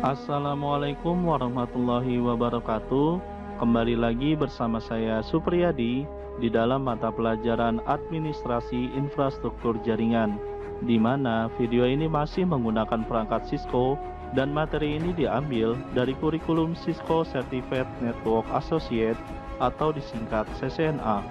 Assalamualaikum warahmatullahi wabarakatuh. Kembali lagi bersama saya Supriyadi di dalam mata pelajaran Administrasi Infrastruktur Jaringan, di mana video ini masih menggunakan perangkat Cisco dan materi ini diambil dari kurikulum Cisco Certified Network Associate atau disingkat CCNA.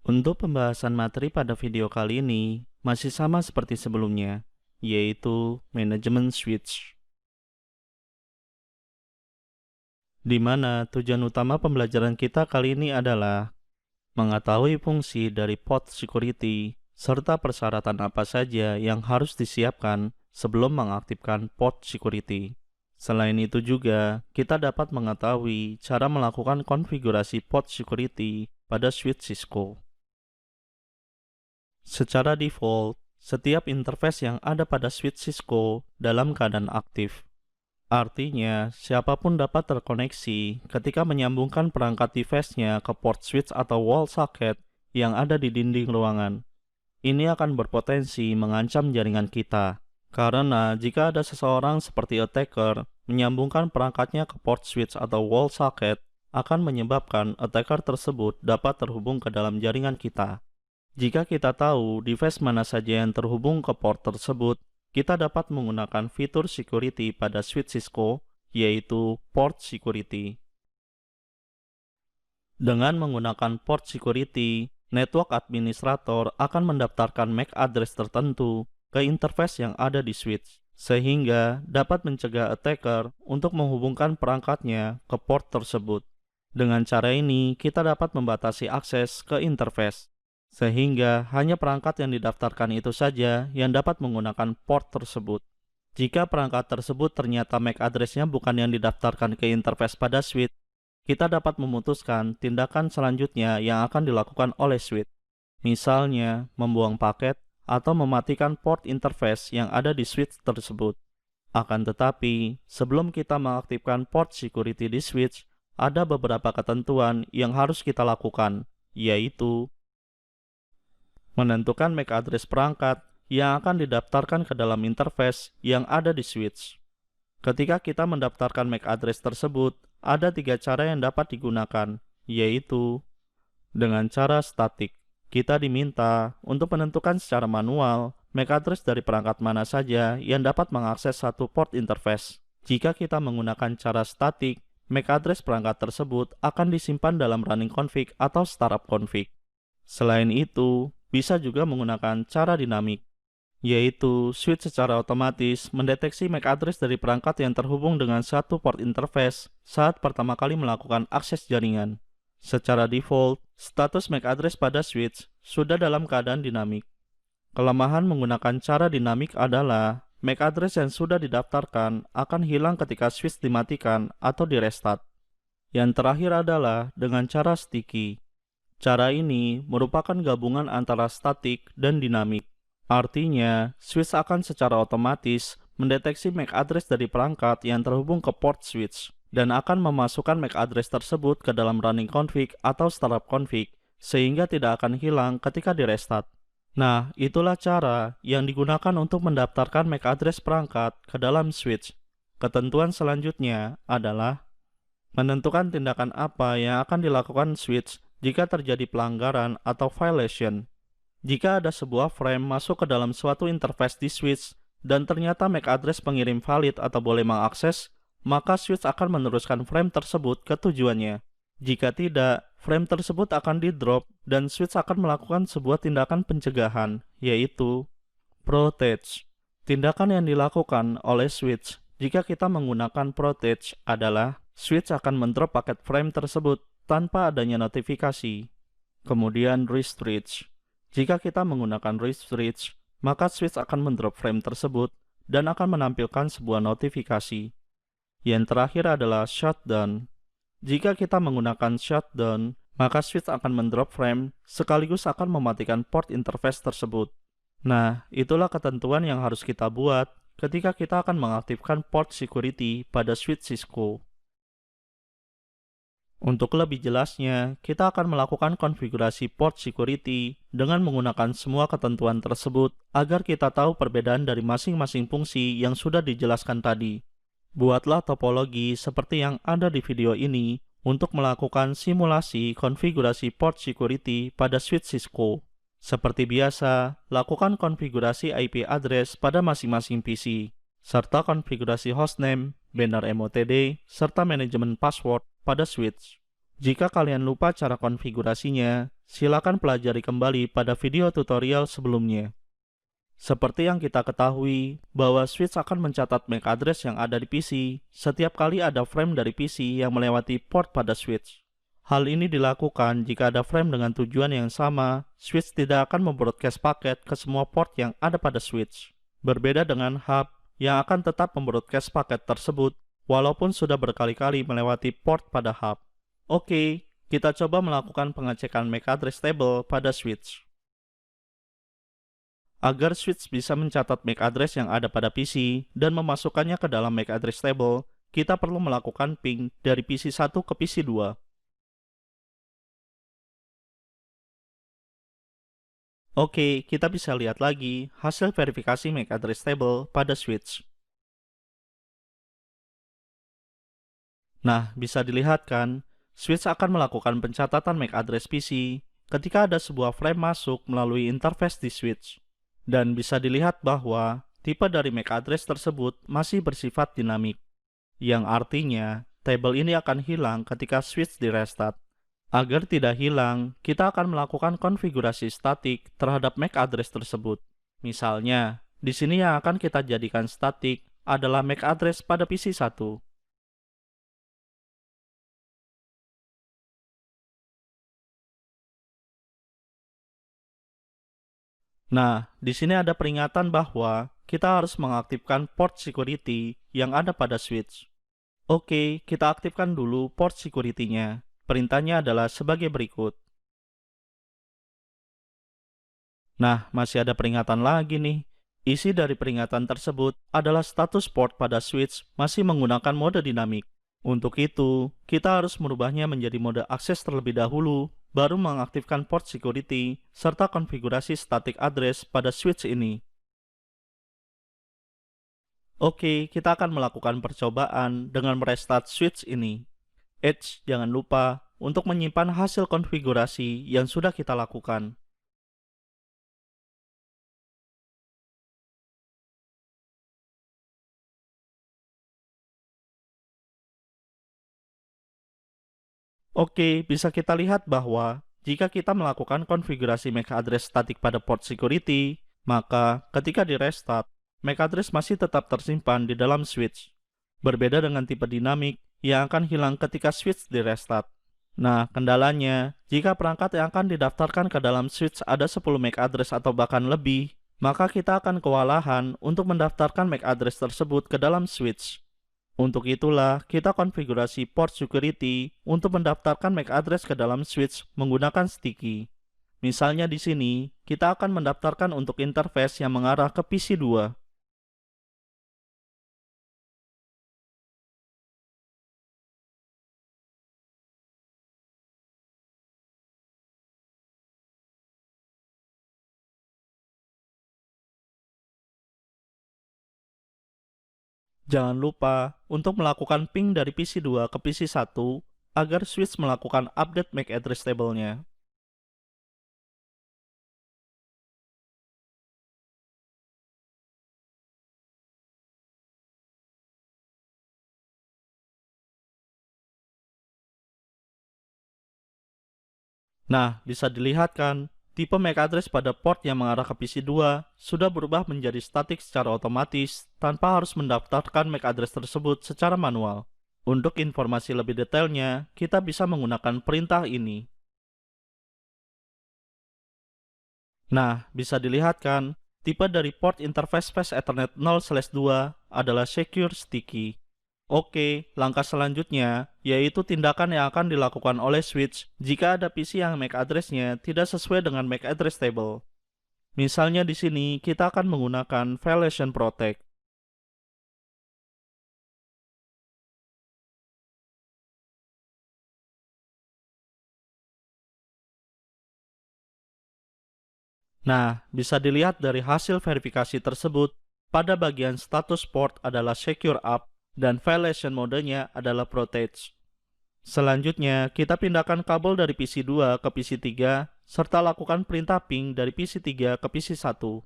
Untuk pembahasan materi pada video kali ini masih sama seperti sebelumnya, yaitu manajemen switch. Di mana tujuan utama pembelajaran kita kali ini adalah mengetahui fungsi dari port security serta persyaratan apa saja yang harus disiapkan sebelum mengaktifkan port security. Selain itu juga, kita dapat mengetahui cara melakukan konfigurasi port security pada switch Cisco. Secara default, setiap interface yang ada pada switch Cisco dalam keadaan aktif. Artinya, siapapun dapat terkoneksi ketika menyambungkan perangkat device-nya ke port switch atau wall socket yang ada di dinding ruangan. Ini akan berpotensi mengancam jaringan kita, karena jika ada seseorang seperti attacker menyambungkan perangkatnya ke port switch atau wall socket, akan menyebabkan attacker tersebut dapat terhubung ke dalam jaringan kita. Jika kita tahu device mana saja yang terhubung ke port tersebut, kita dapat menggunakan fitur security pada switch Cisco, yaitu port security. Dengan menggunakan port security, network administrator akan mendaftarkan MAC address tertentu ke interface yang ada di switch, sehingga dapat mencegah attacker untuk menghubungkan perangkatnya ke port tersebut. Dengan cara ini, kita dapat membatasi akses ke interface, sehingga hanya perangkat yang didaftarkan itu saja yang dapat menggunakan port tersebut. Jika perangkat tersebut ternyata MAC address-nya bukan yang didaftarkan ke interface pada switch, kita dapat memutuskan tindakan selanjutnya yang akan dilakukan oleh switch. Misalnya, membuang paket atau mematikan port interface yang ada di switch tersebut. Akan tetapi, sebelum kita mengaktifkan port security di switch, ada beberapa ketentuan yang harus kita lakukan, yaitu menentukan MAC address perangkat yang akan didaftarkan ke dalam interface yang ada di switch. Ketika kita mendaftarkan MAC address tersebut, ada 3 cara yang dapat digunakan, yaitu dengan cara statik. Kita diminta untuk menentukan secara manual MAC address dari perangkat mana saja yang dapat mengakses satu port interface. Jika kita menggunakan cara statik, MAC address perangkat tersebut akan disimpan dalam running config atau startup config. Selain itu, bisa juga menggunakan cara dinamik, yaitu switch secara otomatis mendeteksi MAC address dari perangkat yang terhubung dengan satu port interface saat pertama kali melakukan akses jaringan. Secara default, status MAC address pada switch sudah dalam keadaan dinamik. Kelemahan menggunakan cara dinamik adalah MAC address yang sudah didaftarkan akan hilang ketika switch dimatikan atau direstart. Yang terakhir adalah dengan cara sticky. Cara ini merupakan gabungan antara statik dan dinamik. Artinya, switch akan secara otomatis mendeteksi MAC address dari perangkat yang terhubung ke port switch dan akan memasukkan MAC address tersebut ke dalam running config atau startup config sehingga tidak akan hilang ketika direstart. Nah, itulah cara yang digunakan untuk mendaftarkan MAC address perangkat ke dalam switch. Ketentuan selanjutnya adalah menentukan tindakan apa yang akan dilakukan switch jika terjadi pelanggaran atau violation. Jika ada sebuah frame masuk ke dalam suatu interface di switch dan ternyata MAC address pengirim valid atau boleh mengakses, maka switch akan meneruskan frame tersebut ke tujuannya. Jika tidak, frame tersebut akan di-drop dan switch akan melakukan sebuah tindakan pencegahan, yaitu protege. Tindakan yang dilakukan oleh switch jika kita menggunakan protege adalah switch akan mendrop paket frame tersebut tanpa adanya notifikasi. Kemudian restrict. Jika kita menggunakan restrict, maka switch akan mendrop frame tersebut dan akan menampilkan sebuah notifikasi. Yang terakhir adalah shutdown. Jika kita menggunakan shutdown, maka switch akan mendrop frame sekaligus akan mematikan port interface tersebut. Nah, itulah ketentuan yang harus kita buat ketika kita akan mengaktifkan port security pada switch Cisco. Untuk lebih jelasnya, kita akan melakukan konfigurasi port security dengan menggunakan semua ketentuan tersebut agar kita tahu perbedaan dari masing-masing fungsi yang sudah dijelaskan tadi. Buatlah topologi seperti yang ada di video ini untuk melakukan simulasi konfigurasi port security pada switch Cisco. Seperti biasa, lakukan konfigurasi IP address pada masing-masing PC, serta konfigurasi hostname, banner MOTD, serta manajemen password pada switch. Jika kalian lupa cara konfigurasinya, silakan pelajari kembali pada video tutorial sebelumnya. Seperti yang kita ketahui, bahwa switch akan mencatat MAC address yang ada di PC setiap kali ada frame dari PC yang melewati port pada switch. Hal ini dilakukan jika ada frame dengan tujuan yang sama, switch tidak akan membroadcast paket ke semua port yang ada pada switch. Berbeda dengan hub yang akan tetap membroadcast paket tersebut walaupun sudah berkali-kali melewati port pada hub. Oke, kita coba melakukan pengecekan MAC address table pada switch. Agar switch bisa mencatat MAC address yang ada pada PC dan memasukkannya ke dalam MAC address table, kita perlu melakukan ping dari PC 1 ke PC 2. Oke, kita bisa lihat lagi hasil verifikasi MAC address table pada switch. Nah, bisa dilihat kan, switch akan melakukan pencatatan MAC address PC ketika ada sebuah frame masuk melalui interface di switch. Dan bisa dilihat bahwa tipe dari MAC address tersebut masih bersifat dinamik, yang artinya table ini akan hilang ketika switch di restart. Agar tidak hilang, kita akan melakukan konfigurasi statik terhadap MAC address tersebut. Misalnya, di sini yang akan kita jadikan statik adalah MAC address pada PC 1. Nah, di sini ada peringatan bahwa kita harus mengaktifkan port security yang ada pada switch. Oke, kita aktifkan dulu port security-nya. Perintahnya adalah sebagai berikut. Nah, masih ada peringatan lagi nih. Isi dari peringatan tersebut adalah status port pada switch masih menggunakan mode dinamik. Untuk itu, kita harus merubahnya menjadi mode akses terlebih dahulu, baru mengaktifkan port security, serta konfigurasi static address pada switch ini. Oke, kita akan melakukan percobaan dengan merestart switch ini. Jangan lupa untuk menyimpan hasil konfigurasi yang sudah kita lakukan. Oke, bisa kita lihat bahwa jika kita melakukan konfigurasi MAC address statik pada port security, maka ketika di restart, MAC address masih tetap tersimpan di dalam switch. Berbeda dengan tipe dinamik yang akan hilang ketika switch di restart. Nah, kendalanya, jika perangkat yang akan didaftarkan ke dalam switch ada 10 MAC address atau bahkan lebih, maka kita akan kewalahan untuk mendaftarkan MAC address tersebut ke dalam switch. Untuk itulah, kita konfigurasi port security untuk mendaftarkan MAC address ke dalam switch menggunakan sticky. Misalnya di sini, kita akan mendaftarkan untuk interface yang mengarah ke PC 2. Jangan lupa untuk melakukan ping dari PC 2 ke PC 1 agar switch melakukan update MAC address table-nya. Nah, bisa dilihat kan, tipe MAC address pada port yang mengarah ke PC 2 sudah berubah menjadi statik secara otomatis tanpa harus mendaftarkan MAC address tersebut secara manual. Untuk informasi lebih detailnya, kita bisa menggunakan perintah ini. Nah, bisa dilihat kan, tipe dari port interface Fast Ethernet 0/2 adalah Secure Sticky. Oke, langkah selanjutnya yaitu tindakan yang akan dilakukan oleh switch jika ada PC yang MAC address-nya tidak sesuai dengan MAC address table. Misalnya di sini kita akan menggunakan Violation Protect. Nah, bisa dilihat dari hasil verifikasi tersebut, pada bagian status port adalah secure up dan violation modenya adalah protege. Selanjutnya, kita pindahkan kabel dari PC 2 ke PC 3 serta lakukan perintah ping dari PC 3 ke PC 1.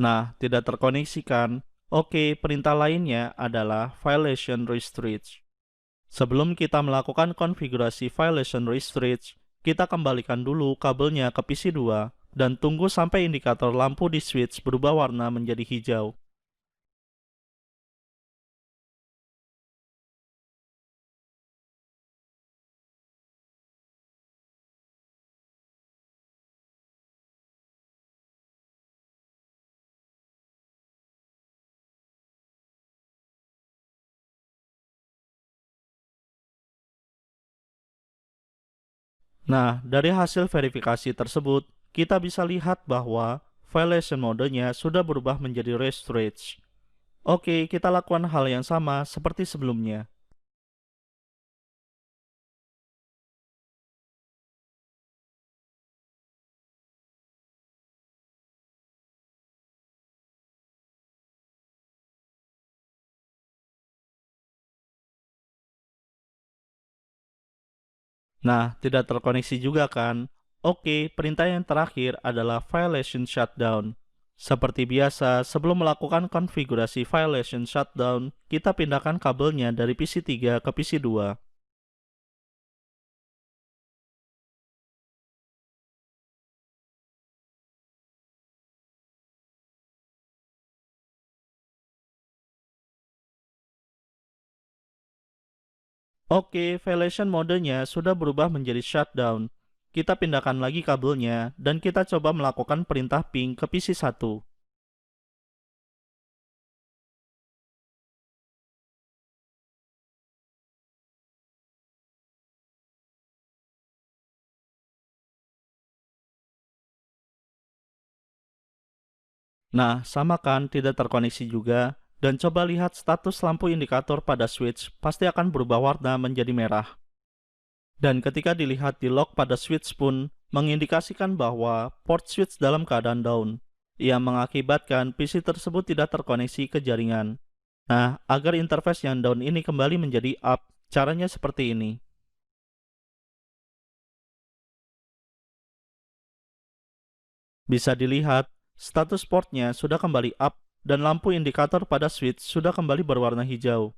Nah, tidak terkoneksikan. Oke, perintah lainnya adalah violation restrict. Sebelum kita melakukan konfigurasi violation restrict, kita kembalikan dulu kabelnya ke PC 2 dan tunggu sampai indikator lampu di switch berubah warna menjadi hijau. Nah, dari hasil verifikasi tersebut, kita bisa lihat bahwa violation modenya sudah berubah menjadi restrict. Oke, kita lakukan hal yang sama seperti sebelumnya. Nah, tidak terkoneksi juga kan? Oke, perintah yang terakhir adalah violation shutdown. Seperti biasa, sebelum melakukan konfigurasi violation shutdown, kita pindahkan kabelnya dari PC 3 ke PC 2. Oke, violation modenya sudah berubah menjadi shutdown. Kita pindahkan lagi kabelnya, dan kita coba melakukan perintah ping ke PC 1. Nah, sama kan tidak terkoneksi juga? Dan coba lihat status lampu indikator pada switch pasti akan berubah warna menjadi merah. Dan ketika dilihat di log pada switch pun mengindikasikan bahwa port switch dalam keadaan down, yang mengakibatkan PC tersebut tidak terkoneksi ke jaringan. Nah, agar interface yang down ini kembali menjadi up, caranya seperti ini. Bisa dilihat, status portnya sudah kembali up dan lampu indikator pada switch sudah kembali berwarna hijau.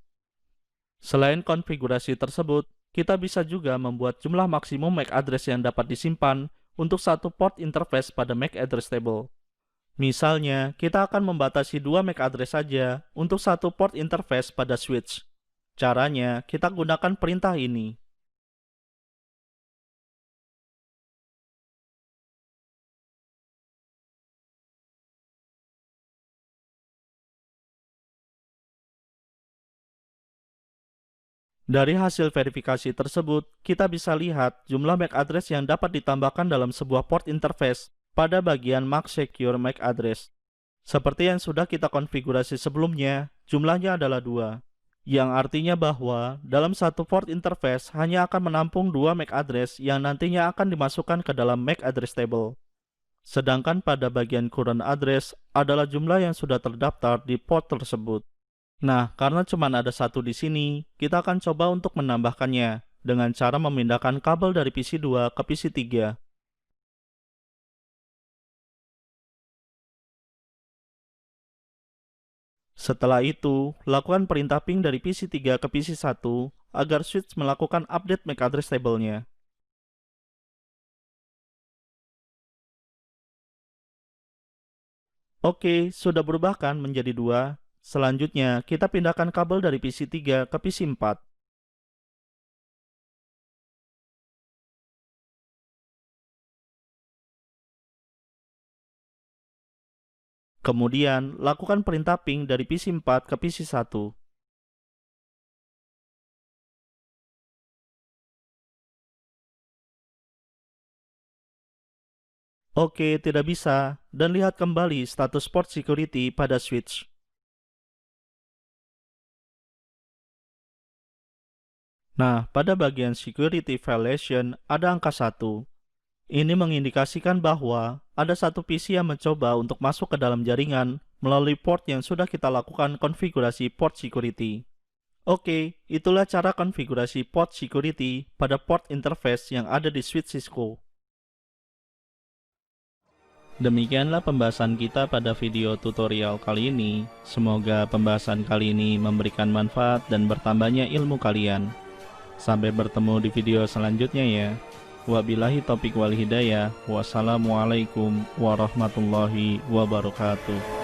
Selain konfigurasi tersebut, kita bisa juga membuat jumlah maksimum MAC address yang dapat disimpan untuk satu port interface pada MAC address table. Misalnya, kita akan membatasi dua MAC address saja untuk satu port interface pada switch. Caranya, kita gunakan perintah ini. Dari hasil verifikasi tersebut, kita bisa lihat jumlah MAC address yang dapat ditambahkan dalam sebuah port interface pada bagian Mac Secure MAC address. Seperti yang sudah kita konfigurasi sebelumnya, jumlahnya adalah 2, yang artinya bahwa dalam satu port interface hanya akan menampung 2 MAC address yang nantinya akan dimasukkan ke dalam MAC address table. Sedangkan pada bagian current address adalah jumlah yang sudah terdaftar di port tersebut. Nah, karena cuma ada satu di sini, kita akan coba untuk menambahkannya dengan cara memindahkan kabel dari PC 2 ke PC 3. Setelah itu, lakukan perintah ping dari PC 3 ke PC 1 agar switch melakukan update MAC address table-nya. Oke, sudah berubah kan menjadi 2. Selanjutnya, kita pindahkan kabel dari PC 3 ke PC 4. Kemudian, lakukan perintah ping dari PC 4 ke PC 1. Oke, tidak bisa. Dan lihat kembali status port security pada switch. Nah, pada bagian security violation ada angka 1. Ini mengindikasikan bahwa ada satu PC yang mencoba untuk masuk ke dalam jaringan melalui port yang sudah kita lakukan konfigurasi port security. Oke, itulah cara konfigurasi port security pada port interface yang ada di switch Cisco. Demikianlah pembahasan kita pada video tutorial kali ini. Semoga pembahasan kali ini memberikan manfaat dan bertambahnya ilmu kalian. Sampai bertemu di video selanjutnya ya. Wabillahi taufiq wal hidayah. Wassalamualaikum warahmatullahi wabarakatuh.